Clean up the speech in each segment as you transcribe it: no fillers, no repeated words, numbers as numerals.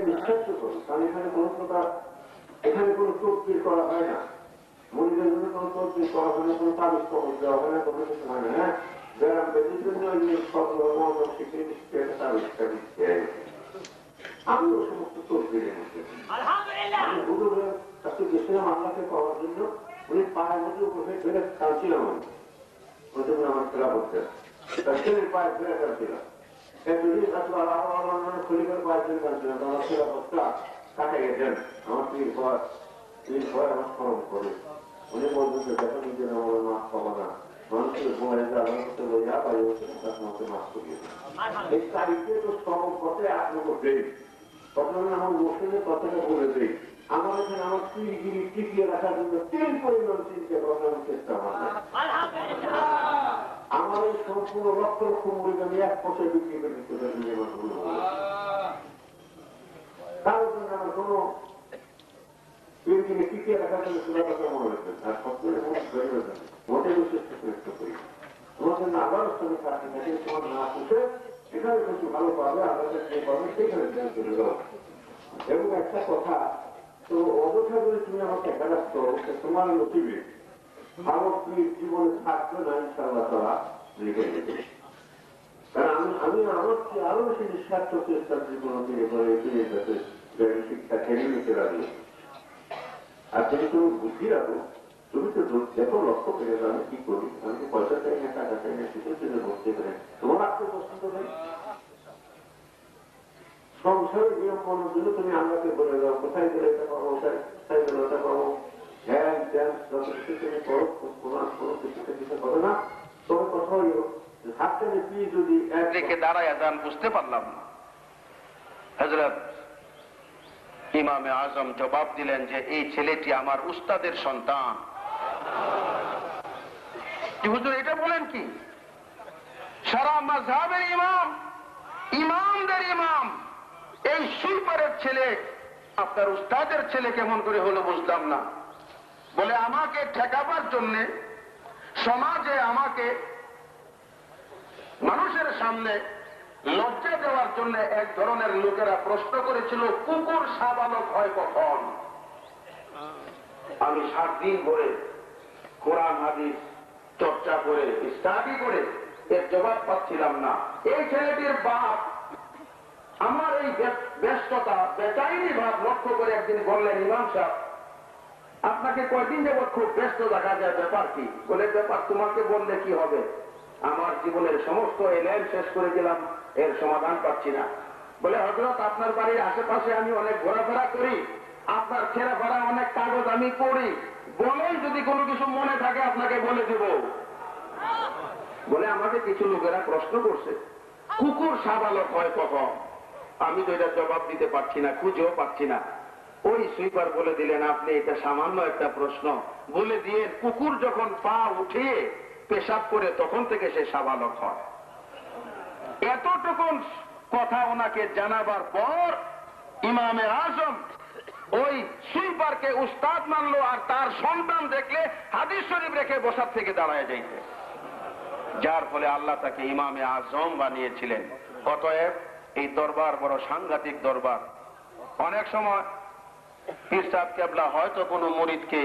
বিশ্বাস করি, কারণ এখানে কোনো প্রকার এখানে কোনো তদবির করা হয় না, মন্দিরের জন্য কোনো তদবির করা হয় না, কোনো তাবিজ কবজ দেওয়া হয় না, কোনো কিছু হয় না। হ্যাঁ, ব্যায়াম বেদির জন্য সব মহম্মদ স্বীকৃতি একটা তাবিজটা দিচ্ছে। আমি ওই সমস্ত তদবিরের মধ্যে আমি হুজুরের কাছে গেছিলাম আল্লাহকে পাওয়ার জন্য। উনি পায়ের মধ্যে উপরে ফেলে কাঁদছিলাম আমি, ওই জন্য আমার খেলা করতে তার ছেলের পায়ে ফেলে কাঁদছিলাম। খলিফার পায়ে ফেলে কাঁদছিলাম, আমার খেলা করতে কাটে গেছেন। আমার পীর ভয় আমার স্মরণ করে। উনি বলবেন যে দেখো নিজের আমার মাছ পাবো না, মানুষের ভয় যে আল্লাহ করতে বইয়া পাই আমাকে মাছ করিয়ে এই তারিখে তো স্মরণ করতে আপনাকে দেই, তখন আমার মুসলিমের কথাটা বলে দেই। আমার এখানে আমার পীরগিরি টিকিয়ে রাখার জন্য 3 পরিমাণ চিন্তা করার চেষ্টা আমার আমার এই সম্পূর্ণ লক্ষ লক্ষ মুড়ি আমি 1 বছর বিক্রি করে দিতে পারি। তার জন্য আমার কোনো পীরগিরি টিকিয়ে রাখার জন্য শোনা কথা মনে রাখবেন। আর সবগুলো মোটে বিশেষ চেষ্টা করি তোমার জন্য আবার সঙ্গে থাকি থাকে, তোমার না পুষে এখানে কিছু ভালো পাবে, আমাদের যে পাবে সেখানে চলে যাও। এবং একটা কথা, তো অযথা করে তুমি আমাকে একা রাখতো, তোমার নসিবে আমার জীবনে থাকবে না ইনশাআল্লাহ তারা লিখে দেবে। কারণ আমি আমার আরো বেশি নিঃস্বার্থ চেষ্টার জীবন শিক্ষা ঠেলে নিতে রাখি। আর যদি তুমি বুদ্ধি রাখো, তুমি তো দেখো লক্ষ্য পেরে আমি কি করি, আমি তো পয়সা চাই না, টাকা চাই না, কিসের জন্য বসতে পারে, তোমার আত্ম পছন্দ নেই। সংসারের নিয়ম মানার জন্য তুমি আমাকে বলে দাও কোথায় গেলে এটা পাবো, কোথায় গেলে ওটা পাবো, ধ্যান ধ্যান যত কিছু তুমি করো, প্রমাণ করো, কিছুতে কিছু করো না। তবে কথা হইল হাতটা কি যদি একদিকে দাঁড়ায় যান, বুঝতে পারলাম না। হযরত ইমামে আজম জবাব দিলেন যে এই ছেলেটি আমার উস্তাদের সন্তান। হুজুর এটা বলেন কি? সারা মাযহাবের ইমাম, ইমামদের ইমাম, এই সুইপারের ছেলে আপনার উস্তাদের ছেলে কেমন করে হলো বুঝলাম না। বলে আমাকে ঠেকাবার জন্য, সমাজে আমাকে মানুষের সামনে লজ্জা দেওয়ার জন্য এক ধরনের লোকেরা প্রশ্ন করেছিল কুকুর সাবালক হয় কখন। আমি 7 দিন ধরে কোরআন হাদিস চর্চা করে স্টাডি করে এর জবাব পাচ্ছিলাম না। এই ছেলেটির বাপ আমার এই ব্যস্ততা বেচাইনি ভাব লক্ষ্য করে একদিন বললেন, ইমাম সাহেব আপনাকে কয়দিন যাবৎ খুব ব্যস্ত দেখা যায়, ব্যাপার কি? বলে ব্যাপার তোমাকে বললে কি হবে, আমার জীবনের সমস্ত এলেম শেষ করে দিলাম, এর সমাধান পাচ্ছি না। বলে হযরত আপনার বাড়ির আশেপাশে আমি অনেক ঘোরাফেরা করি, আপনার ছেঁড়া ফেরা অনেক কাগজ আমি পড়ি, বলেন যদি কোনো কিছু মনে থাকে আপনাকে বলে দেব। বলে আমাকে কিছু লোকেরা প্রশ্ন করছে কুকুর সাবালক হয় কখন। আমি তো এটার জবাব দিতে পারছি না, খুঁজেও পাচ্ছি না। ওই সুইপার বলে দিলেন আপনি এটা সামান্য একটা প্রশ্ন বলে দিয়ে কুকুর যখন পা উঠিয়ে পেশাব করে তখন থেকে সে সাবালক হয়। এতটুকুন কথা ওনাকে জানাবার পর ইমামে আজম ওই সুইপারকে উস্তাদ মানলো, আর তার সন্তান দেখলে হাদিস শরীফ রেখে বসার থেকে দাঁড়ায় যাইতে, যার ফলে আল্লাহ তাকে ইমামে আজম বানিয়েছিলেন। অতএব এই দরবার বড় সাংঘাতিক দরবার। অনেক সময় পীর সাহেব কেবলা হয়তো কোনো মুরিদকে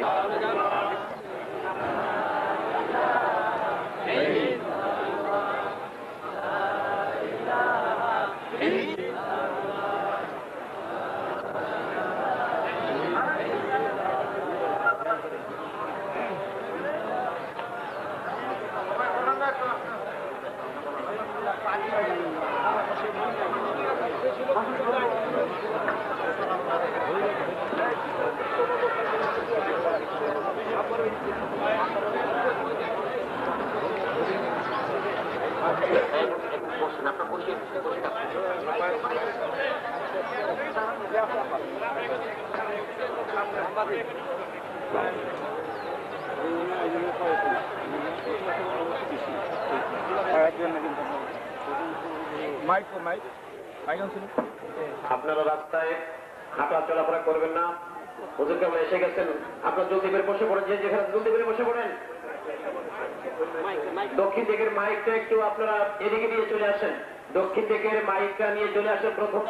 আপনারা রাস্তায় হাঁটা চলাফেরা করবেন না। হুজুর কেবল এসে গেছেন, আপনার জলদি করে বসে পড়েন, যে যেখানে জলদি করে বসে পড়েন। দক্ষিণ দিকের মাইকটা একটু আপনারা এদিকে নিয়ে চলে আসেন, দক্ষিণ দিকের মাইকটা নিয়ে চলে আসেন। প্রথম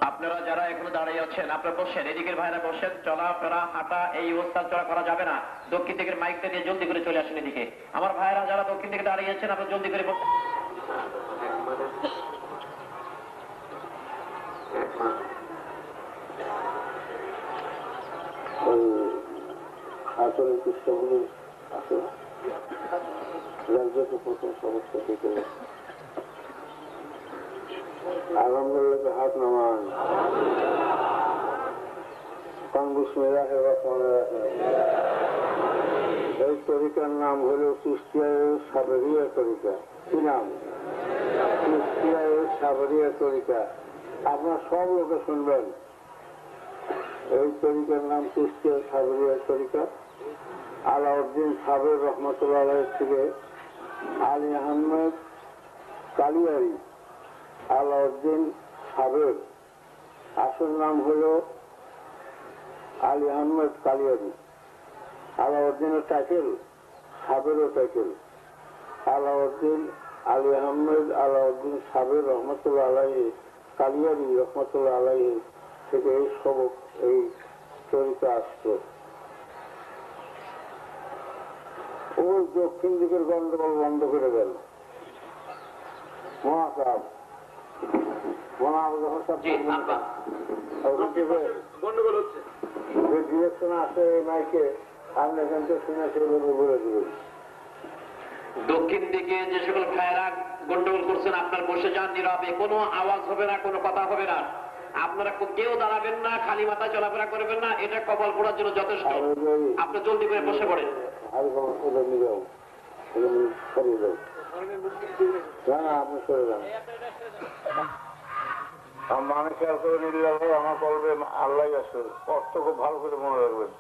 আপনারা যারা এখনো দাঁড়িয়ে আছেন আপনারা বসেন, এদিকের ভাইরা বসেন। চলাফেরা হাঁটা এই অবস্থা চলা করা যাবে না। দক্ষিণ দিকের মাইকটা দিয়ে জলদি করে চলে আসেন এদিকে। আমার ভাইরা যারা দক্ষিণ দিকে দাঁড়িয়ে আছেন আপনারা জলদি করে বসেন। আসলে কৃষ্ণগুলি আছে রাজ্যকে প্রথম সমস্যা থেকে আলহামদুলিল্লাহ হাত নামান এই তরিকার নাম হল কুষ্টিয়ায় সাবরিয়া তরিকা। কি নাম? কুষ্টিয়ায় সাবরিয়া তরিকা। আপনার সব লোকে শুনবেন এই তরিকার নাম কুষ্টিয়া সাবরিয়া তরিকা। আলাউদ্দিন সাবের রহমতুল্লাহ থেকে আলী আহমেদ কালিয়ারি। আলাউদ্দিন সাবের আসল নাম হল আলী আহমেদ কালিয়ারি। আলাউদ্দিনের টাইটেল সাবেরও টাইটেল। আলাউদ্দিন আলী আহমেদ আলাউদ্দিন সাবের রহমতুল্লাহ আলাইহি কালিয়ারি রহমতুল্লাহ আলাইহি থেকে এই সবক এই তরিকা আসতো। ওই দক্ষিণ দিকের গন্ডগোল বন্ধ করে গেল। মহাসাব গন্ডগোল হচ্ছে যে ডিরেকশন আসে এই মাইকে আপনি এখান থেকে শুনে সেভাবে বলে দেবেন। দক্ষিণ দিকে যে সকল ভাইরা গন্ডগোল করছেন আপনার বসে যান নীরবে, কোনো আওয়াজ হবে না, কোনো কথা হবে না। আপনারা কেউ দাঁড়াবেন না, খালি মাথায় চলাফেরা করবেন না, এটা কপাল পোড়ার জন্য যথেষ্ট। আপনি জলদি করে বসে পড়েন। আপনি সরে যান। মানুষ খেয়াল করে নিলে আমার বলবে আল্লাহ আছে, অর্থ খুব ভালো করে মনে রাখবেন।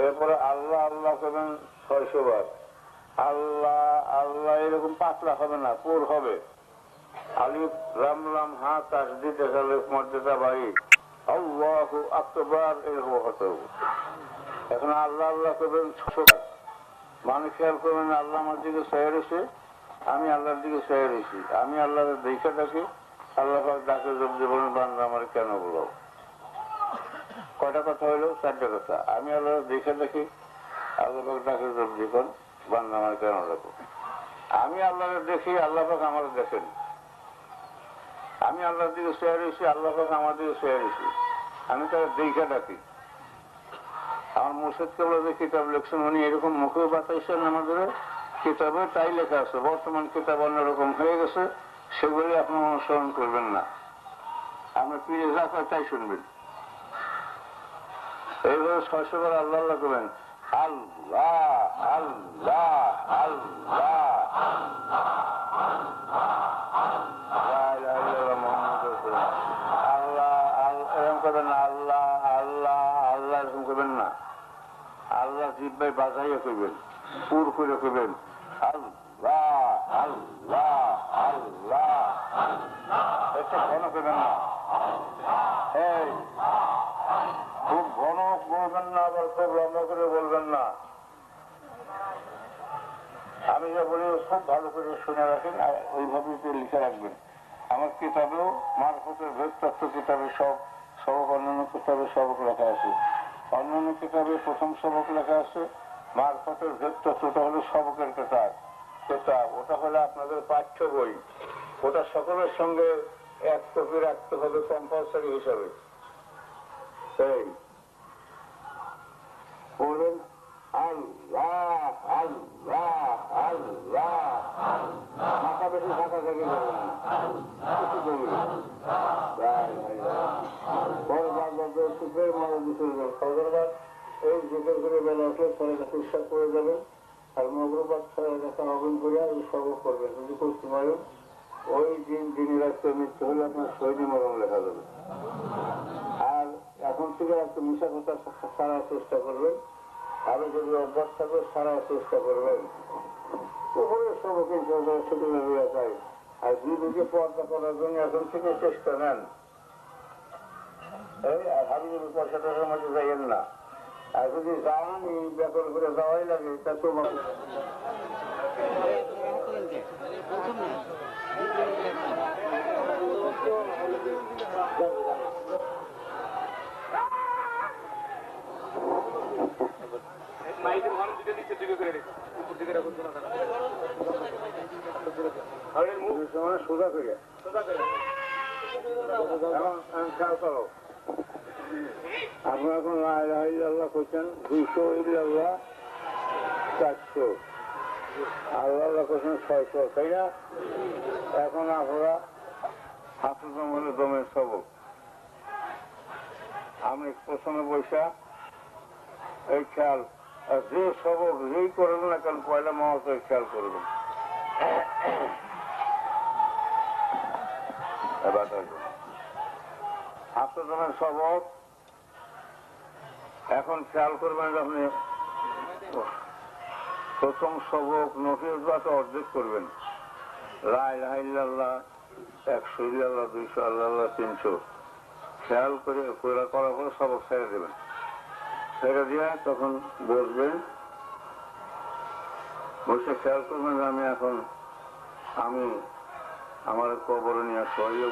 এরপরে আল্লাহ আল্লাহ করবেন 600 বার। আল্লাহ আল্লাহ এরকম পাতলা হবে না, পুর হবে। আলিফ রাম রাম হা তাসদিদ আলিফ মর্যাদা বাড়ি আল্লাহু আকবার এরকম হতে হবে। এখন আল্লাহ আল্লাহ করবেন 600 বার। মানুষ খেয়াল করবেন আল্লাহ আমার দিকে চেয়ে রয়েছে, আমি আল্লাহর দিকে চেয়ে রয়েছি। আমি আল্লাহর দেখে ডাকি, আল্লাহ ডাকে জব্দি বলেন বান্দা আমার কেন বলো। কয়টা কথা হইল? 4টা কথা। আমি আল্লাহ দেখে দেখি, আল্লাহ ডাকে জব্দি করেন বান্দা আমার কেন ডাকো। আমি আল্লাহকে দেখি, আল্লাহ পাক আমার দেখেন। আমি আল্লাহর দিকে চেয়ে রয়েছি, আল্লাহ পাক আমার দিকে চেয়ে রয়েছি। আমি তাকে দেখে ডাকি। আমার মুর্শিদ কেবল যে কিতাব লিখছেন উনি এরকম মুখে বাতাইছেন আমাদের কিতাবে, তাই লেখা আছে। বর্তমান কিতাব অন্যরকম হয়ে গেছে, সেগুলি আপনি অনুসরণ করবেন না। আপনি পীরে যা কয় তাই শুনবেন। এইভাবে 600 বার আল্লাহ আল্লাহ করবেন। আল্লাহ আল্লাহ আল্লাহ আল্লাহ এরকম করবেন না। আল্লাহ আল্লাহ আল্লাহ এরকম করবেন না। আল্লাহ জিব্বাই বাজাইয়া করবেন, পুর করে করবেন। আল্লাহ আল্লাহ আল্লাহ এটা ঘন করবেন না। এই খুব ঘন বলবেন না, আবার খুব লম্বা করে বলবেন না। আমি যা বলি খুব ভালো করে শুনে রাখেন, আর ওইভাবে লিখে রাখবেন। আমার কিতাবেও মারফতের ভেদ তত্ত্ব কিতাবে সবক অন্যান্য কিতাবে সবক লেখা আছে। অন্যান্য কিতাবে প্রথম সবক লেখা আছে। মারফতের ভেদ তত্ত্বটা হলো সবকের কিতাব। ওটা হলো আপনাদের পাঠ্য বই। ওটা সকলের সঙ্গে এক কপি রাখতে হবে কম্পালসারি হিসাবে। এই বলবেন আল্লাহ আল্লাহ আল্লাহ, মাথা বেশি ফাঁকা থেকে যাবেন না। এই জিকের করে বেলা আসলে ছড়ে কাছে উৎসাহ করে যাবেন। আর মগরবাদ ছড়ে কাছে আহ্বান করে এই সবক করবেন। যদি করতে পারেন ওই দিন দিনই রাখতে মৃত্যু হলে আপনার শহীদী মরণ লেখা যাবে। আর এখন থেকে একটু মিশা কথা সারার চেষ্টা করবেন। আরো যদি অভ্যাস থাকবে সারার চেষ্টা করবেন। উপরে সবকে ছুটে বেরিয়ে যায়। আর দুদিকে পর্দা করার জন্য এখন থেকে চেষ্টা নেন। এই আর হাবিজের পয়সা টাকার মধ্যে যাইয়েন না। আর যদি যাওয়ান এই ব্যাপার করে যাওয়াই লাগে তা তো সময় সোজা করে এখন খেয়াল করো, আপনারা এখন আল্লাহ করছেন 200 আল্লাহ 400, আল্লাহ করছেন 600, তাই না? এখন আপনারা হাফুজম হলে দমের সবক, আমি প্রথমে বৈশা এই খেয়াল, যে সবক যেই করবেন না কেন পয়লা মহাশয় খেয়াল করবেন। হাফুজমের সবক এখন খেয়াল করবেন যে আপনি প্রথম সবক নফিজ বাতে অর্ধেক করবেন, লা ইলাহা ইল্লাল্লাহ 100 ইল্লাল্লাহ 200 আল্লাহ 300 খেয়াল করে করার পরে সবক ছেড়ে দেবেন। ছেড়ে দিয়ে তখন বসবেন, বসে খেয়াল করবেন যে আমি আমার কবরে নিয়ে শোয়াইও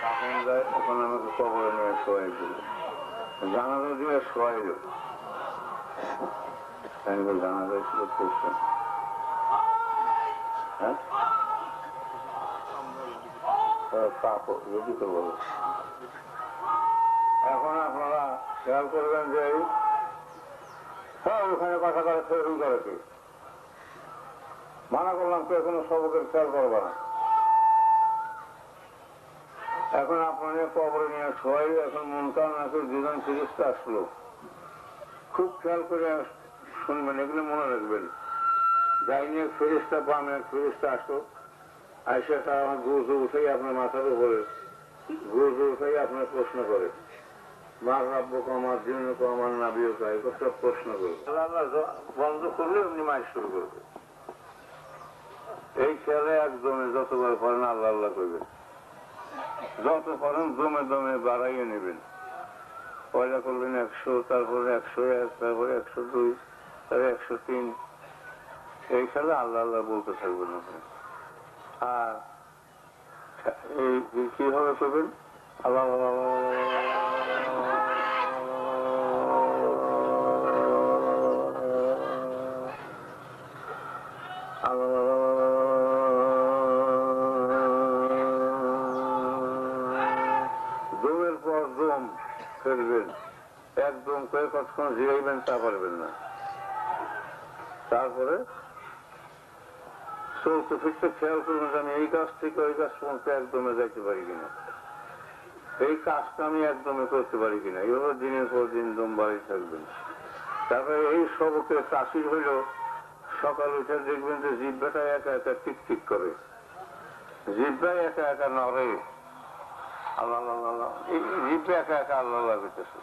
কাপড় যায়, এখন আমাকে কবরে নিয়ে শোয়াই দিল, জানাজা দিয়ে শোয়াই দিল, জানাজা ছিল করছেন। হ্যাঁ কাপড় যদি তো বলো, এখন আপনারা খেয়াল করবেন যে ওখানে কথা করে শুরু করেছে, মানা করলাম কেউ কোনো সবকের খেয়াল করবে না। এখন আপনাদের কবরে নিয়ে সবাই এখন মনকার নাকি দুজন ফেরেশতা আসলো, খুব খেয়াল করে শুনবেন, এগুলো মনে রাখবেন। যাই নিয়ে ফেরেশতা বামে ফেরেশতা আসলো, আইসা তারা আমার গুরু উঠেই আপনার মাথার উপরে গুরু উঠেই আপনার প্রশ্ন করে, মার রাব্বুক আমার দিনুক আমার নাবিয়ুক, সব প্রশ্ন করবে। বন্ধ করলে এমনি মাইক শুরু করবে। এই খেয়ালে একদমে যতবার পড়েন আল্লাহ আল্লাহ করবেন, যত পড়েন দমে দমে বাড়াইয়ে নেবেন। পয়লা করবেন 100, তারপরে 101, তারপরে 102, তারপরে 103, এই খেলে আল্লাহ আল্লাহ বলতে থাকবেন আপনি। আর এই কিভাবে করবেন, আল্লাহ দমের পর দম ফেলবেন, একদম করে কতক্ষণ জিরাইবেন তা পারবেন না। তারপরে চলতে ফিরতে খেয়াল করবেন যে আমি এই কাজ থেকে ওই কাজ পৌঁছে একদমে যাইতে পারি কিনা, এই কাজটা আমি একদমে করতে পারি কিনা, এইভাবে দিনের পর দিন দম বাড়ি থাকবেন। তারপরে এই সবকে তাসির হইল, সকাল উঠে দেখবেন যে জিহ্বাটা একা একা টিক টিক করে, জিহ্বায় একা একা নড়ে, আল্লাহ আল্লাহ, এই জিহ্বা একা একা আল্লাহ করতেছে,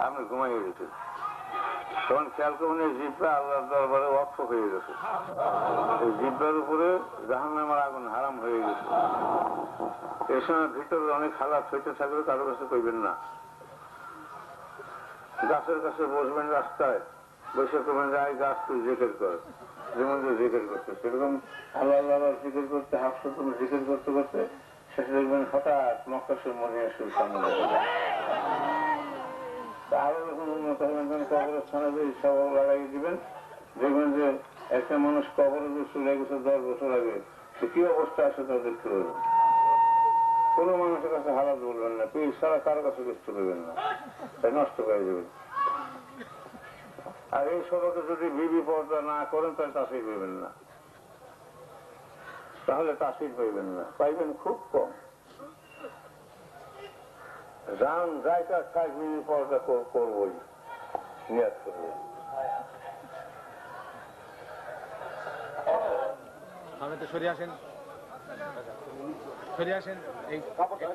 আপনি ঘুমাইয়ে গেছেন, তখন খেয়াল করবেন এই জিহ্বা আল্লাহর দরবারে ওয়াকফ হয়ে গেছে, এই জিহ্বার উপরে জাহান্নামের আগুন হারাম হয়ে গেছে। এই সময় ভিতরে অনেক হালাত হইতে থাকলে কারো কাছে কইবেন না। গাছের কাছে বসবেন, রাস্তায় বসে করবেন যে এই গাছ তুই জিকির কর, যেমন যে জিকির করতে, সেরকম আল্লাহ আল্লাহ জিকির করতে হাফসা তুমি জিকির করতে করতে শেষে দেখবেন হঠাৎ মক্কাসের মনে আসুন সামনে আরো যখন উন্নত হবেন তখন কবরের স্থানে সব লাগাই দিবেন, দেখবেন যে একটা মানুষ কবরে যে চলে গেছে 10 বছর আগে, সে কি অবস্থা আছে তা দেখতে পাবেন। কোন মানুষের কাছে হালাত বলবেন না, পীর ছাড়া কারো কাছে দেখতে পাবেন না, তাই নষ্ট হয়ে যাবেন। আর এই সবকে যদি বিবি পর্দা না করেন তাহলে তাসির পাইবেন না, তাহলে তাসির পাইবেন না, পাইবেন খুব কম। যান যাই কাজ খাই বিবি পর্দা করবই, নিয়াত করবো। আমি তো সরে আসেন, সরে আসেন, এই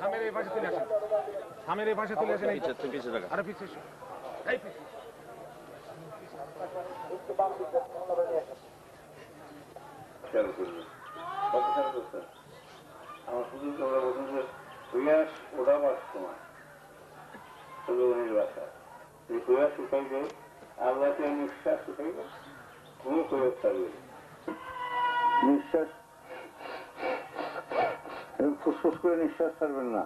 থামের এই পাশে চলে আসেন, থামের এই পাশে চলে আসেন, আরো পিছিয়ে এই পিছিয়ে খেয়াল করবেন, কত খেয়াল করছেন? আমার শুধু তোমরা বলছেন যে প্রয়াস ওঠাবার সময় সুযোগের বাসা, এই প্রয়াস উঠাইবে আল্লাহকে নিঃশ্বাস উঠাইবে, কোনো প্রয়োগ থাকবে নিঃশ্বাস ফুসফুস করে নিঃশ্বাস ছাড়বেন না,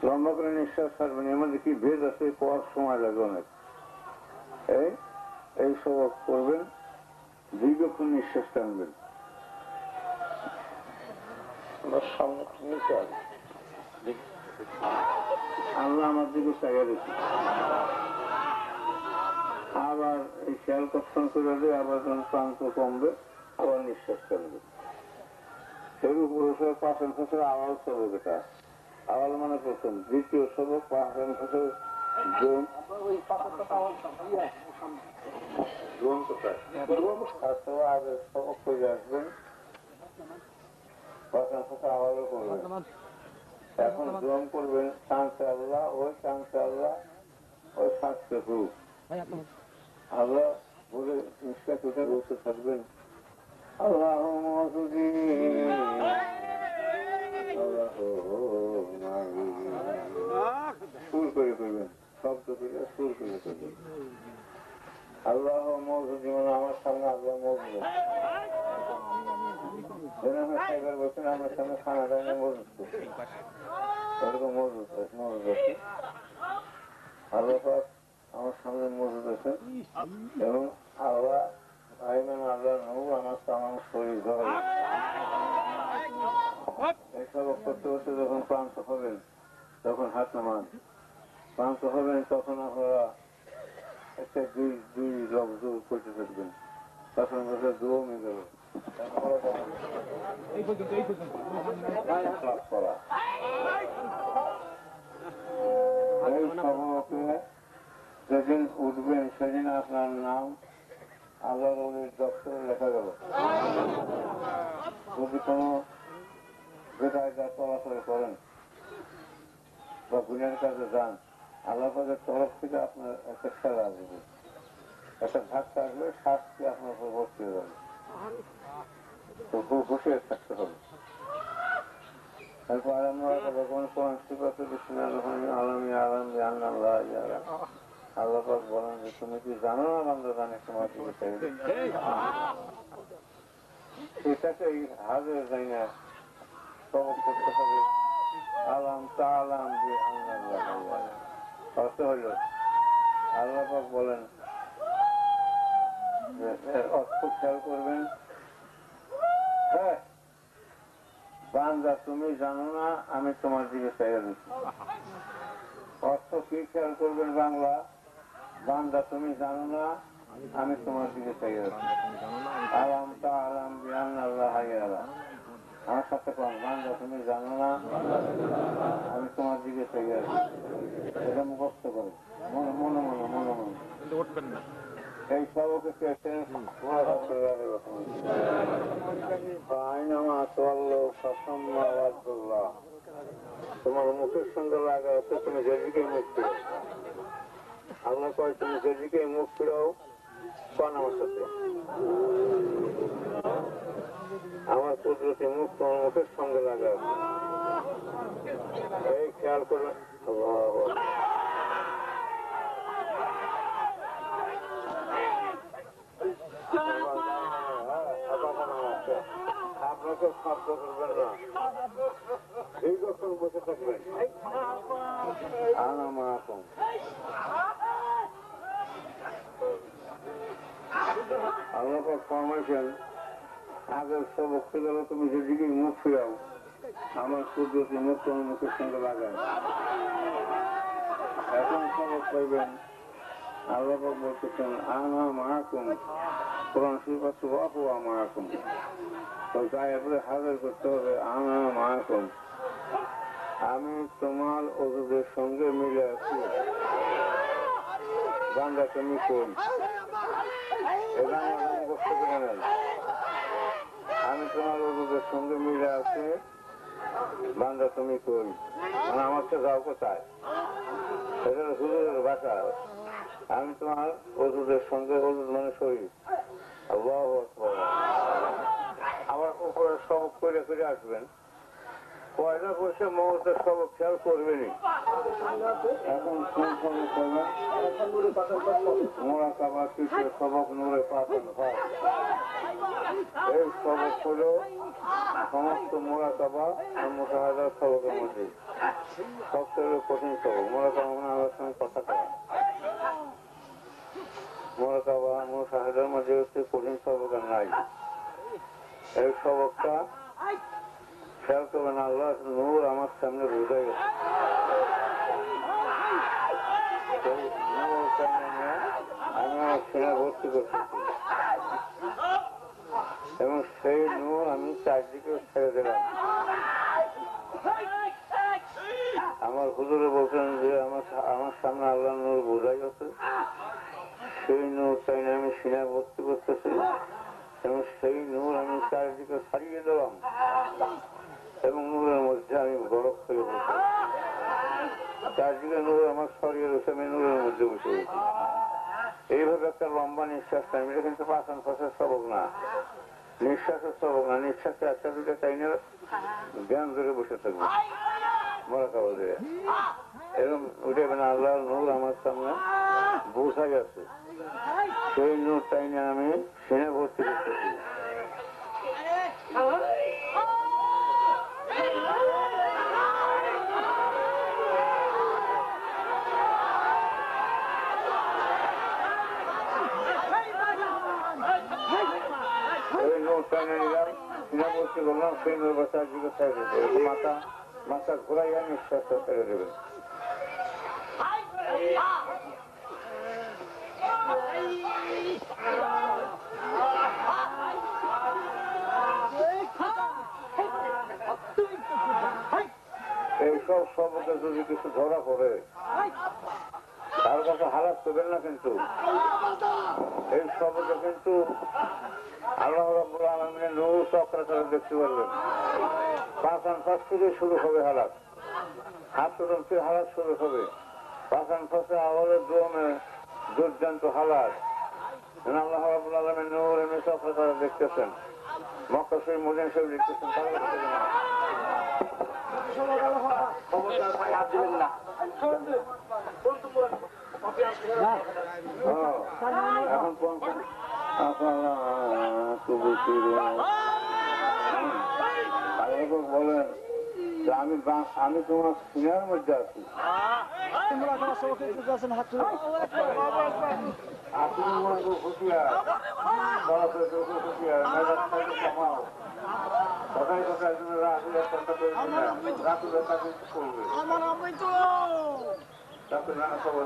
লম্বা করে নিঃশ্বাস ছাড়বেন। এর মধ্যে কি ভেদ আছে পর সময় লাগে অনেক। এই সব করবেন, দীর্ঘক্ষণ নিঃশ্বাস টানবেন, আমার সামনে নিচে আছে আল্লাহ আমার দিকে চাইয়া দিচ্ছে আবার এই খেয়াল কর্ষণ করে দিয়ে আবার যখন প্রান্ত কমবে আবার নিঃশ্বাস করবে সেই উপরে পাঁচন ফসল আওয়াজ সবক এটা আওয়াজ মানে প্রথম দ্বিতীয় সবক পাঁচন ফসল কোথায় আগে সবক করে আসবেন পাঁচন ফসল আওয়াজও করবেন এখন জোম করবেন শান্তি আল্লাহ ওই শান্তি আল্লাহ ওই শান্তি রূপ আল্লাহ বলে নিষ্কাশ উঠে বসে থাকবেন আল্লাহ সুর করে করবেন শব্দ করে সুর করে করবেন আল্লাহ মৌজুদি মানে আমার সামনে আল্লাহ মৌজুদ বলছেন আমার সামনে খানা দায় মৌজুদ এরকম মৌজুদ আছে আল্লাহ আমার সামনে মৌজুদ আছেন এবং আল্লাহ আল্লাহ নৌ আমার আমার শরীর ধরে এইসব করতে করতে যখন ক্লান্ত হবেন তখন হাত নামান ক্লান্ত হবেন তখন আপনারা একটা দুই লোক দূর করতে থাকবেন তখন দূর হয়ে গেল যেদিন উঠবেন সেদিন আপনার নাম আল্লাহর ওলির দপ্তরে লেখা গেল যদি কোনো বেটায় চলাচল করেন বা গুণের কাজে যান আল্লাহ পাকের তরফ থেকে আপনার একটা খেলা আসবে একটা ধাক্কা আসবে শাস্তি আপনার উপর ভর্তি হয়ে যাবে তো বসে থাকতে হবে তারপর আমরা ভগবান কোরআন শিখাতে আলামী আলামী আল্লাহ আল্লাহ পাক বলেন যে তুমি কি জানো না বান্দা জানে তোমার কি এটাকে হাজার যাই না সবক করতে হবে আলাম তা আলাম যে আল্লাহ অর্থ হইল আল্লাহ পাক বলেন যে অর্থ খেয়াল করবেন হ্যাঁ বান্দা তুমি জানো না আমি তোমার দিকে চাইয়া দিচ্ছি অর্থ কি খেয়াল করবেন বাংলা বান্দা তুমি জানো না আমি তোমার দিকে চাইয়া দিচ্ছি আলাম তা আলাম বিয়ান আল্লাহ আল্লাহ আমার সাথে কম বান্দা তুমি জানো না আমি তোমার দিকে চাইয়া দিচ্ছি এটা মুখস্থ করো মনে মনে মনে মনে মনে উঠবেন না এই সবকে তোমার মুখের সঙ্গে লাগা হচ্ছে তুমি যেদিকে মুখ ফিরো আল্লাহ কয় তুমি যেদিকে মুখ ফিরাও কন আমার সাথে আমার কুদরতি মুখ তোমার মুখের সঙ্গে লাগা আছে এই খেয়াল করে আপনাকে শব্দ করবেন না দীর্ঘক্ষণ বসে থাকবেন আল্লাহ ফরমাইছেন আগের সবক ছিল তুমি যেদিকে মুখ ফিরাও আমার কুদরতি মুখ তোমার মুখের সঙ্গে লাগায় এখন সবক পাইবেন আল্লাহ বলতেছেন আনা মাহাকুম কোরআন শরীফ আছে ওয়া মাহাকুম তো গায়ে হাজার করতে হবে আনা মাহাকুম আমি তোমার ওদের সঙ্গে মিলে আছি বান্দা তুমি কোন আমি তোমার ওদের সঙ্গে মিলে আছি বান্দা তুমি কই মানে আমার তো যাও কোথায় এটা হুজুরের ভাষা আমি তোমার ওদের সঙ্গে ওদের মানে শরীর আমার উপরে সবক করে করে আসবেন পয়লা বসে মমতার সবক খেয়াল করবেনি এখন কোন সবক করবেন মোড়া কাবা তৃতীয় সবক নূরে পাতন হয় এই সবক হল সমস্ত মোড়া কাবা মোটাহাজার সবকের মধ্যে সবচেয়ে কঠিন সবক মোড়া কাবা মানে আমার সঙ্গে কথা করা মোড়া কাবা মোটাহাজার মধ্যে হচ্ছে কঠিন সবক নাই এই সবকটা খেয়াল করবেন, আল্লাহ নূর আমার সামনে বোঝাই গেছে। আমি আমার সিনা ভর্তি করতেছি এবং সেই নূর আমি চারদিকে ছেড়ে দিলাম। আমার হুজুরে বলছেন যে আমার সামনে আল্লাহ নূর বোঝাই গেছে, সেই নূর চাই না আমি সিনা ভর্তি করতেছি এবং সেই নূর আমি চারিদিকে ছাড়িয়ে দিলাম এবং নূরের মধ্যে আমি বরফ হয়ে বসে, চারদিকে নূর আমার সরিয়ে রয়েছে, আমি নূরের মধ্যে বসে গেছি। এইভাবে একটা লম্বা নিঃশ্বাস টাইম, এটা কিন্তু পাচন ফাঁসের সবক না, নিঃশ্বাসের সবক না। নিঃশ্বাসে একটা দুটো টাইমে জ্ঞান ধরে বসে থাকবে মরা খাবার দিয়ে এরকম উঠে না। আল্লাহ নূর আমার সামনে বোঝা গেছে, সেই নূর টাইমে আমি সিনে ভর্তি করতেছি। সেই নূর বাচ্চার দিকে ছেড়ে দেবে, মাথা ঘোরাইয়া নিঃশ্বাসটা ছেড়ে দেবে। এইসব সবকে যদি কিছু ধরা পড়ে তার কাছে হারাত করবেন না, কিন্তু এই সবকে কিন্তু আল্লাহ রাব্বুল আলামিনের নূর চক্রাকারে দেখতে পারবেন। পাঁচান ফাঁস থেকে শুরু হবে হালাত, হাত থেকে হালাত শুরু হবে, পাঁচান ফাঁসে আওয়ালের দোমে দুর্দান্ত হালাত। আল্লাহ রাব্বুল আলামিনের নূর এমনি চক্রাকারে দেখতেছেন, মক্কা শরীফ মদিনা শরীফ দেখতেছেন। এখন বলেন যে আমি তোমার সিনার মধ্যে আছি, হুঁশিয়ার কথায় কথা একজনের রাতুলের কাছে করবে, তাতে নানা খবর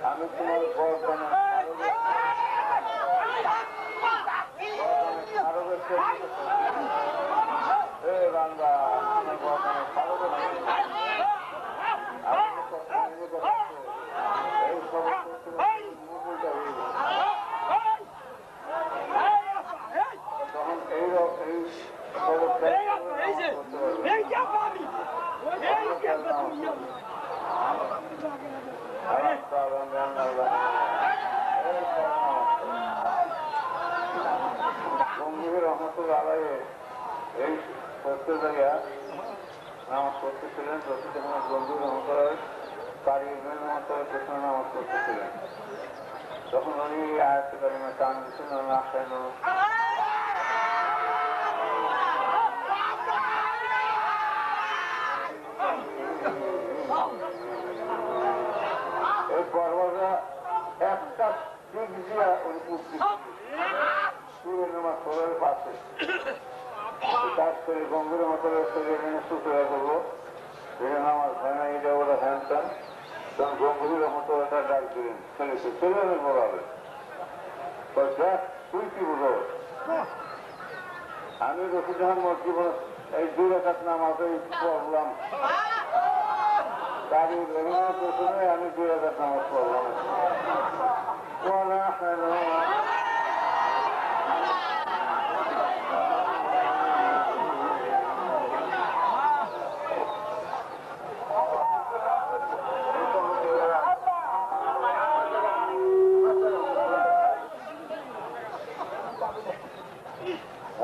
আমি তোমার বর্তমানে এই সত্য জায়গা নামাজ করতেছিলেন, যখন গম্ভীর রহমতের কারিমের রহমতের পেছনে নামাজ করতেছিলেন, তখন উনি আয়াত কারিমে টান দিচ্ছেন, আসায় এই পর্বটা একটা দিক দিয়া উনি সূর্য নামাজ পড়ার পাশে কাজ করে গম্ভীর মতো এখানে সুতরা করবো, এটা নামাজ হয় না, এটা ওরা হ্যান্ডসান, তখন গম্ভীর মতো এটা ডাক দিলেন, ছেলেকে চলে যাবে বলাবে, তুই কি বুঝো? আমি রসুলজাহান জীবন এই 2 রাকাত নামাজ পড়লাম, গাড়ি লেগে প্রথমে আমি 2 রাকাত নামাজ পড়লাম।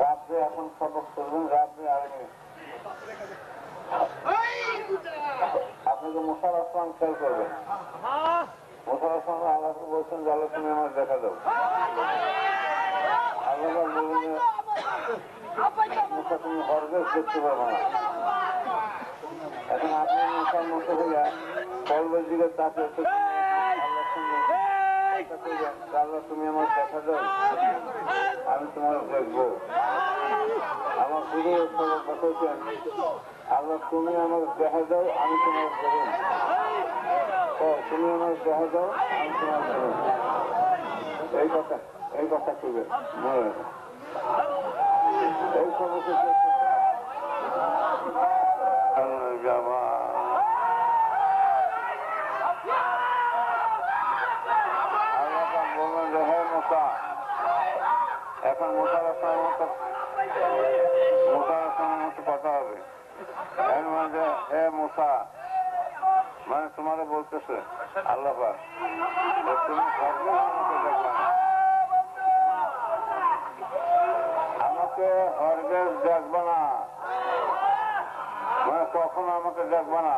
রাত্রে এখন সবক করবেন, রাত্রে আগে যে মুসার আসলাম খেয়াল করবেন। মুসার আসলাম আল্লাহকে বলছেন যে আল্লাহ তুমি আমার দেখা দাও। আল্লাহ বললেন মুসা তুমি হরগেজ দেখতে পারবো না। এখন আপনি মুসার মতো হইয়া পর্বের দিকে তাকিয়ে আল্লাহর সঙ্গে আল্লাহ তুমি আমার দেখা দাও, আমি তোমার দেখবো। আমার শুধু কথা হচ্ছেন আল্লাহ তুমি আমাকে দেখা দাও, আমি তোমার দেখুন। তুমি আমাকে দেখা দাও, আমি তোমার দেখুন। এই কথা খুঁজে মনে এই সমস্ত বললেন যে হে মোসা, এখন মোসার মতো কথা হবে। হে মোসা মানে তোমাকে বলতেছে আল্লাহ তুমি আমাকে হরগেজ দেখবে না, মানে কখনো আমাকে দেখবে না।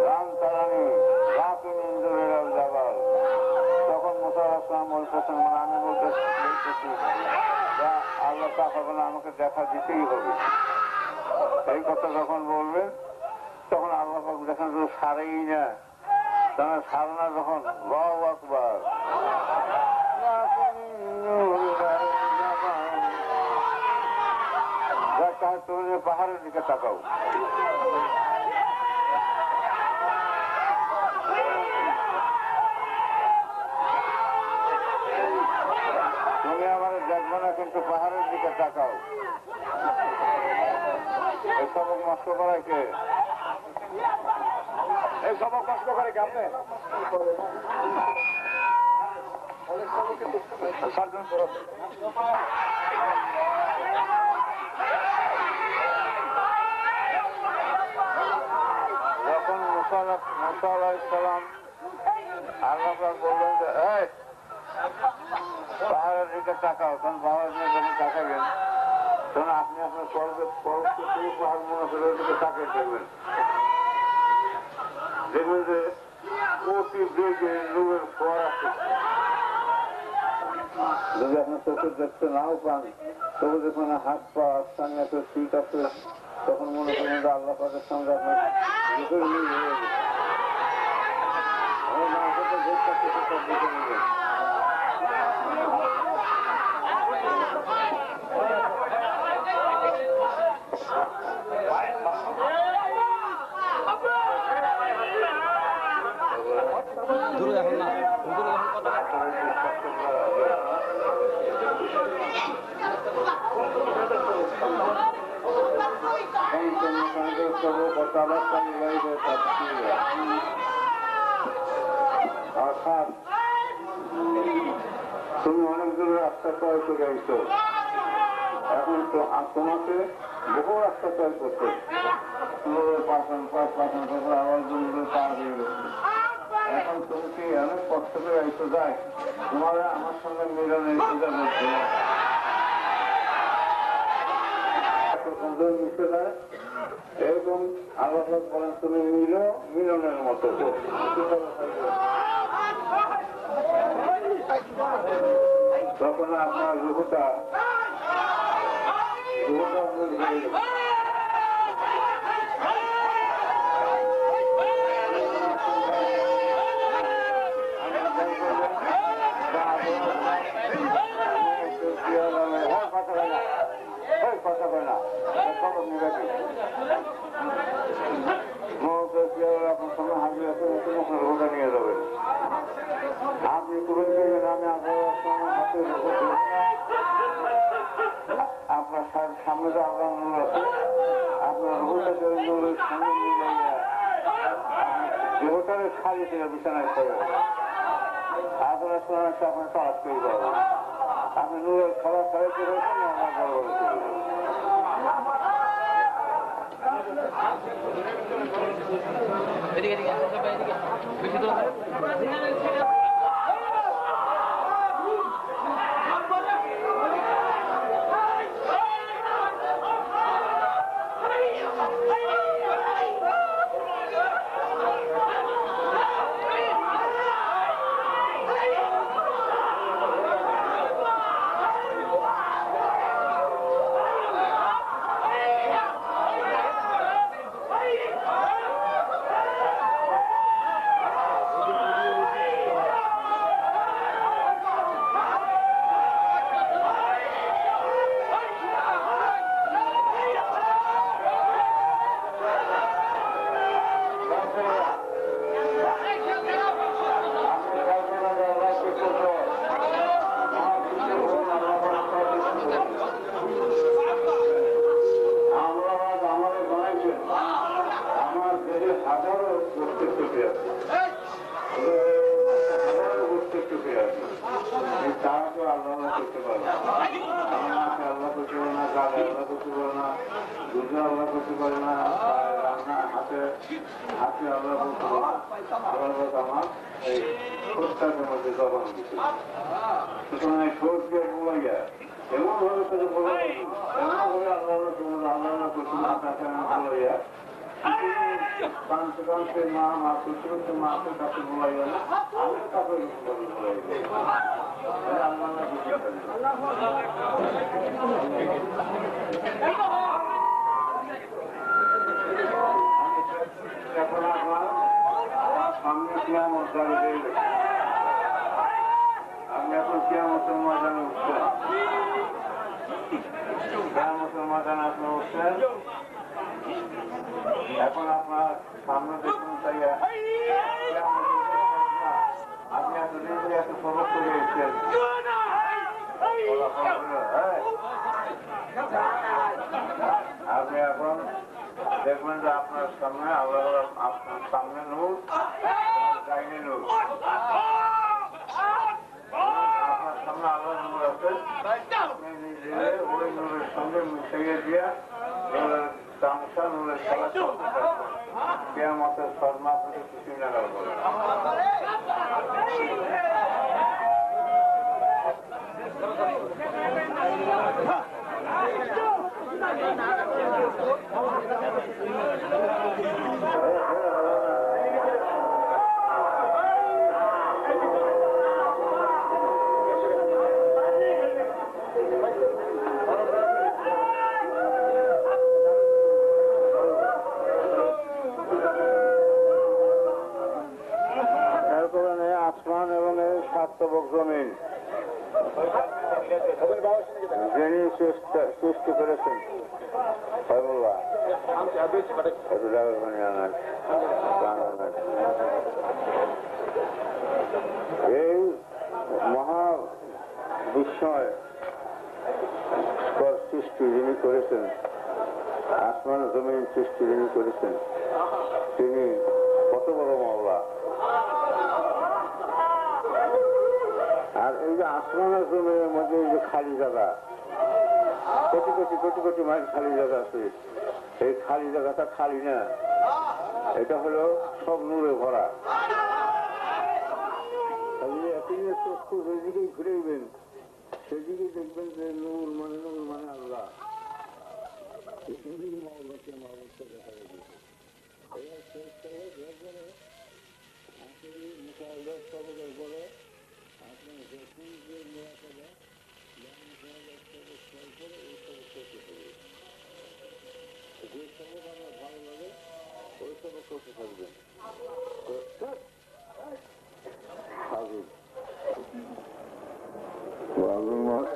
রাম তারানি রাতুনি ইন্দুরের জাবাল। তখন মুসা আসলাম বলতেছেন মানে আমি বলতেছি আল্লাহ তাআলা না আমাকে দেখা দিতেই হবে। এই কথা যখন বলবেন তখন আল্লাহ দেখেন তো সারেই না, তখন সারে না যখন আল্লাহু আকবার তুমি পাহাড়ের দিকে তাকাও। তুমি আমার দেখবে না কিন্তু পাহাড়ের দিকে তাকাও। এই সবক নষ্ট করায় কে? এই সবক নষ্ট করে কে আপনি? যখন মুসা আলাইহিস সালাম আল্লাহ বললেন যে পাহাড়ের দিকে তাকাও, তখন পাহাড়ের দিকে যখন তাকাবেন তখন আপনি আপনার পাহাড় মনে করে ওই দিকে তাকিয়ে দেখবেন। দেখবেন যে অতি বেগে লোকের ফোয়ারা আছে। যদি আপনার চোখে দেখতে নাও পান তবু দেখুন হাত পা স্থানে আছে ঠিক আছে, তখন মনে করেন যে আল্লাহ পাকের সঙ্গে আপনার দুটোই মিল হয়ে গেছে। অর্থাৎ তুমি অনেক দূর রাস্তা তয় করে আইছো, এখন তোমাকে বহু রাস্তা তয় করতে আবার দূরে পার হয়ে গেছে। এখন তুমি কি অনেক কষ্ট করে আইছো, যায় তোমার আমার সঙ্গে মিলনের সুযোগ হচ্ছে মিশে যায়। এরকম আল্লাহ বলেন তুমি মিলনের মতো। তখন আপনার রুহটা কথা হয় না খবর নিয়ে রাখি আপনার সঙ্গে হাজির আছে আপনার রোগা নিয়ে যাবেন। আপনি করে দেবেন আমি হাতে আপনার সামনে যে আল্লাহ নূর আছে আপনার রোগটা নূরের সঙ্গে নিয়ে দেহটারে খালি থেকে বিছানায় করে আপনার শোনা আপনার কাজ করে যাবেন। আপনি নূরের খারাপ খারাপ করে আমার বড় বড় করে এদিকে বেশি দূর চুপে আছে চুপে আছে তারা তো আল্লাহ করতে পারে না আল্লাহ করতে পারে না গালে আল্লাহ করতে পারে না দুধে আল্লাহ করতে পারে না রান্না হাতে হাতে আল্লাহ করতে পারে না আল্লাহ আমার এই ঠোঁটটাকে মধ্যে জবান দিতে সুতরাং এই ঠোঁট দিয়ে বলাইয়া এমন ভাবে তাকে বলা এমন ভাবে আল্লাহ আল্লাহ করতে আপনাকে বলাইয়া কাঁদতে কাঁদতে মা মা করতে করতে মাকে কাছে বলাইয়া না আমি তাকে এখন আপনার সামনে কিয়ামত দাঁড়িয়ে গেছে আপনি এখন কিয়ামতের ময়দানে উঠছেন কিয়ামতের ময়দানে আপনি উঠছেন এখন আপনার সামনে দেখুন তাইয়া আপনি এতদিন ধরে এত সবক করে এসেছেন আপনি এখন দেখবেন যে আপনার সামনে আল্লাহ আপনার সামনে নূর ডাইনে নূর আপনার সামনে আল্লাহ নূর আছে আপনি নিজে ওই নূরের সঙ্গে মিশিয়ে দিয়া তামসা নূরের খেলা চলতে থাকবেন কিয়ামতের শর্মা আপনাকে কিছুই লাগাল বলে আসমান এবং এই সাতবক জমিন যিনি সৃষ্টি করেছেন এই মহা বিস্ময় সৃষ্টি যিনি করেছেন আসমান জমিন সৃষ্টি যিনি করেছেন তিনি কত বড় মাওলা। আর এই যে আসমানের জমির মধ্যে এই যে খালি জায়গা কোটি কোটি কোটি কোটি মাইল খালি জায়গা আছে এই খালি জায়গাটা খালি না এটা হলো সব নূরে ভরা। চক্ষু যেদিকেই ঘুরেইবেন সেদিকে দেখবেন যে নূর মানে আল্লাহ সবকের পরে আপনার যখন যে মেয়া পাবে এই সবক করতে হবে যে সবক আমার ভালো লাগে ওই সবক করতে থাকবেন।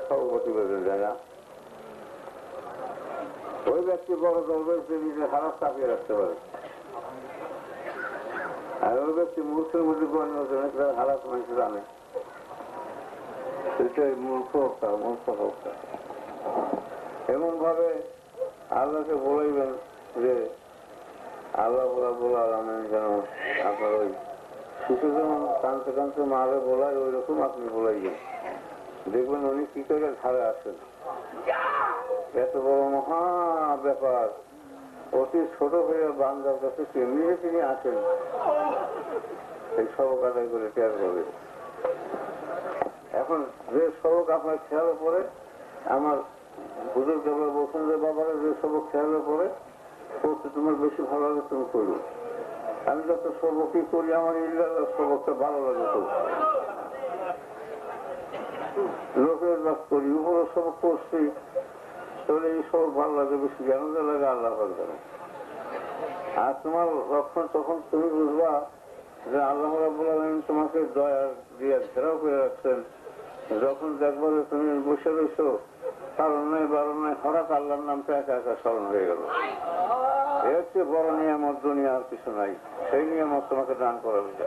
সভাপতি বেঁধে যায় না ওই ব্যক্তি বড় দরবার নিজের হারাস চাপিয়ে রাখতে পারে আর ওই ব্যক্তি মূর্খের মধ্যে পরিণত হারাস মানুষ জানে সেটাই মূর্খ হোক এমন ভাবে আল্লাহকে বলাইবেন যে আল্লাহ বলা আলামেন যেন আপনার ওই শিশু যেমন কানতে কানতে মারে বলায় ওই রকম আপনি বলাইবেন দেখবেন উনি কি করে ধারে আসেন। এত বড় মহা ব্যাপার অতি ছোট হয়ে বান্দার কাছে কেমনি তিনি আসেন এই সবক আদায় করে টের পাবে। এখন যে সবক আপনার খেয়ালে পড়ে আমার বুজুর্গ বলছেন যে বাবারা যে সবক খেয়ালে পড়ে পড়তে তোমার বেশি ভালো লাগে তুমি করবে। আমি যত সবকই করি আমার ইল্লাহ সবকটা ভালো লাগে তো লোকের বাস করি উপরে সবক করছি তাহলে এই সবক ভালো লাগে বেশি জ্ঞান লাগে আল্লাহ জানে। আর তোমার লক্ষণ তখন তুমি বুঝবা যে আল্লাহ রাব্বুল আলামিন তোমাকে দয়া দিয়ে ঘেরাও করে রাখছেন। যখন দেখবো যে তুমি বসে রয়েছো কারণ নয় বারণ নয় হঠাৎ আল্লাহর নামটা একা একা স্মরণ হয়ে গেল। এর চেয়ে বড় নিয়ামত দুনিয়া আর কিছু নাই, সেই নিয়ামত তোমাকে দান করা হয়েছে।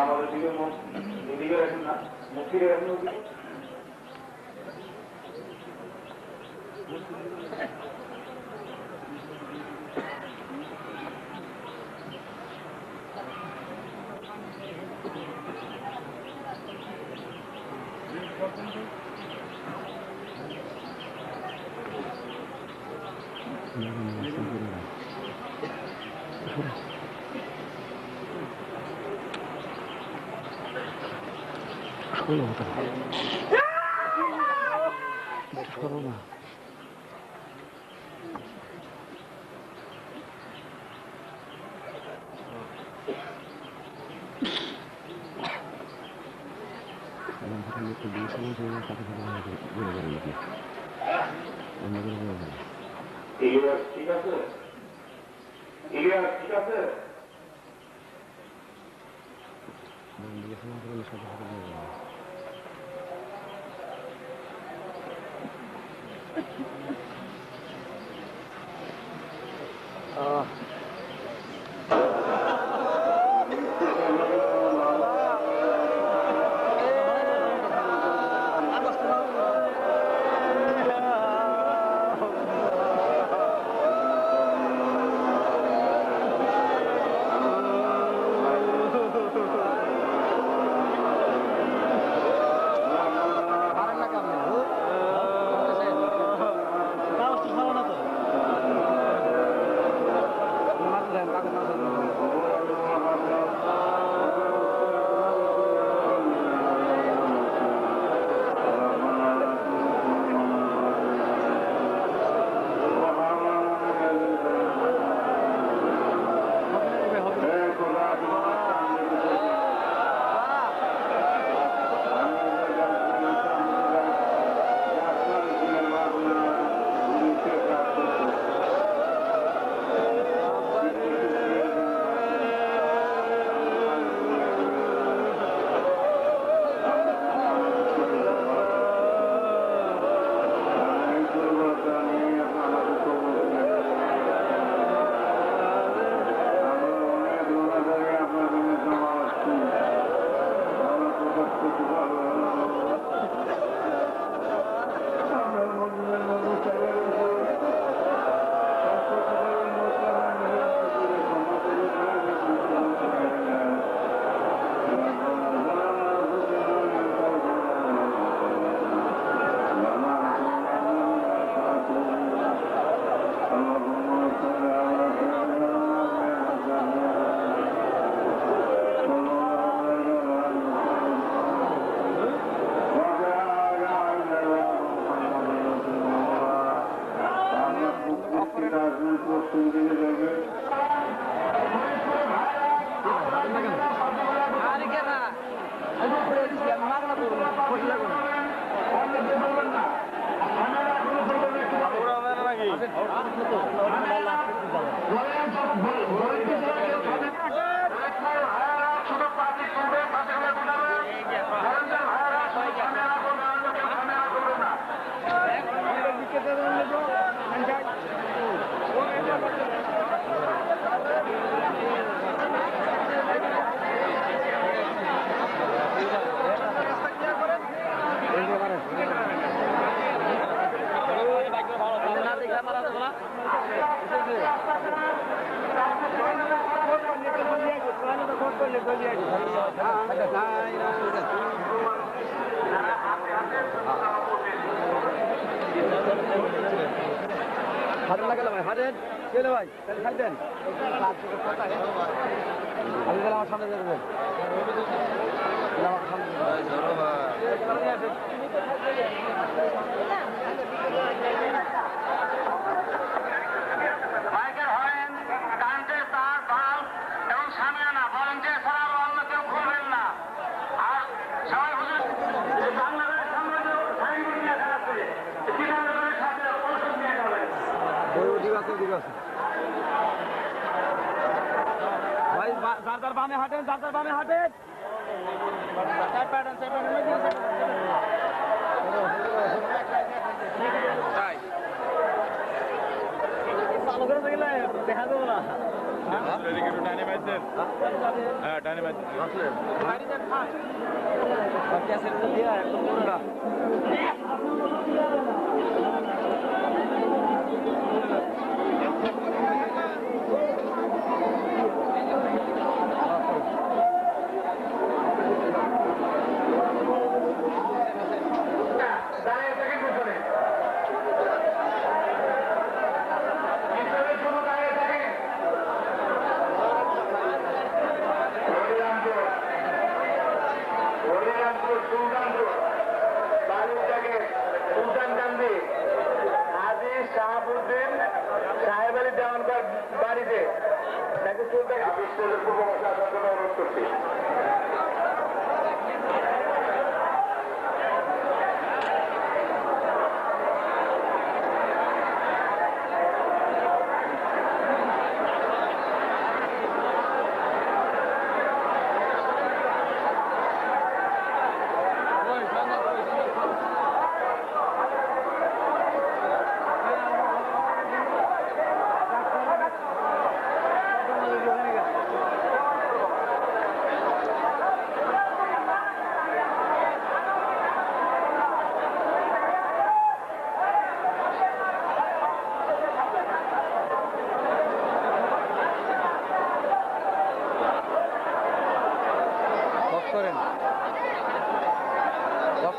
আমাদের দিকে এদিকে রাখুন না, মুখ ফিরে রাখুন ওদিকে। ইলিয়াস ঠিক আছে? ইলিয়াস ঠিক আছে? হাটেন না গেলে ভাই হাটেন গেলে ভাই তাহলে খাইতেন আমি গেলে আমার সামনে যাবেন আমার সামনে মাইকের হরেন কারেন্টের তার বাল্ব এবং সামিয়ানা ভলেন্টিয়ার ছাড়া আর অন্য কেউ খুলবেন না। আর সবাই হুজুর বাংলাদেশের সামনে যে সাইনবোর্ড নিয়ে আসা আছে শ্রীনগরের সাথে ঔষধ নিয়ে যাবেন। ঠিক আছে ঠিক আছে ভাই যার যার বামে হাঁটেন যার যার বামে হাঁটেন তাই দাঁড়িয়ে থাকেন পিছনে। পিছনে শুধু দাঁড়িয়ে থাকেন। হরিরামপুর সুলতানপুর বালুরটাকে সুলতান কান্দি হাজি শাহাবুদ্দিন সাহেব আলী দেওয়ানকার বাড়িতে তাকে সুলতান অনুরোধ করছি।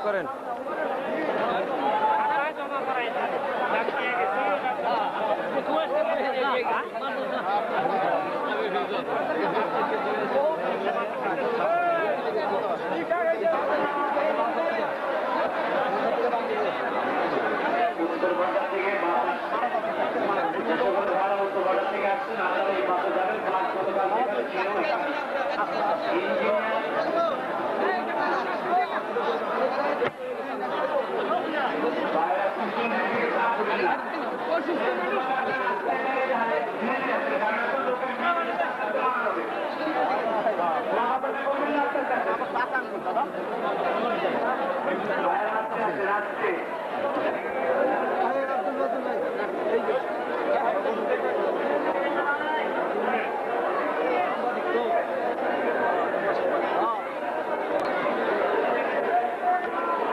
করেন উত্তর বাজার থেকে উত্তর বাজার থেকে আসছেন আপনারা এই বাসে যাবেন ক্লাস গতকাল থেকে ছিল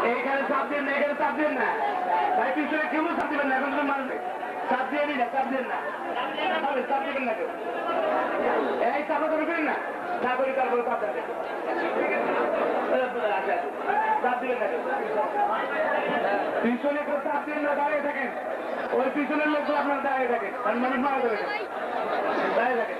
এইখানে চাপ দেন না, এখানে চাপ দেন না ভাই, পিছনে কেউ চাপ দেবেন না, এখন তো মারবে চাপ দিয়ে দিন না, চাপ দেন না, চাপ দেবেন না কেউ, এই চাপা করবেন না, না করি তারপরে চাপ দেন, চাপ দেবেন না কেউ, পিছনে কেউ চাপ দেন না, দাঁড়িয়ে থাকেন, ওই পিছনের লোকগুলো আপনার দাঁড়িয়ে থাকেন, মানুষ মারা দেবেন, দাঁড়িয়ে থাকেন।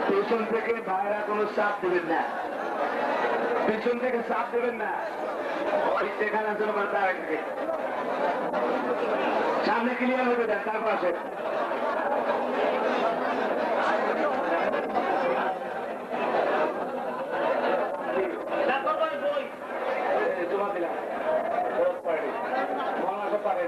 পিছন থেকে ভাইরা কোনো চাপ দেবেন না, পিছন থেকে চাপ দেবেন না, এখানে জন্য দাঁড়িয়ে থাকে, সামনে ক্লিয়ার হতে দেন, তারপর আসে জমা দিলাম মৌলানা পারে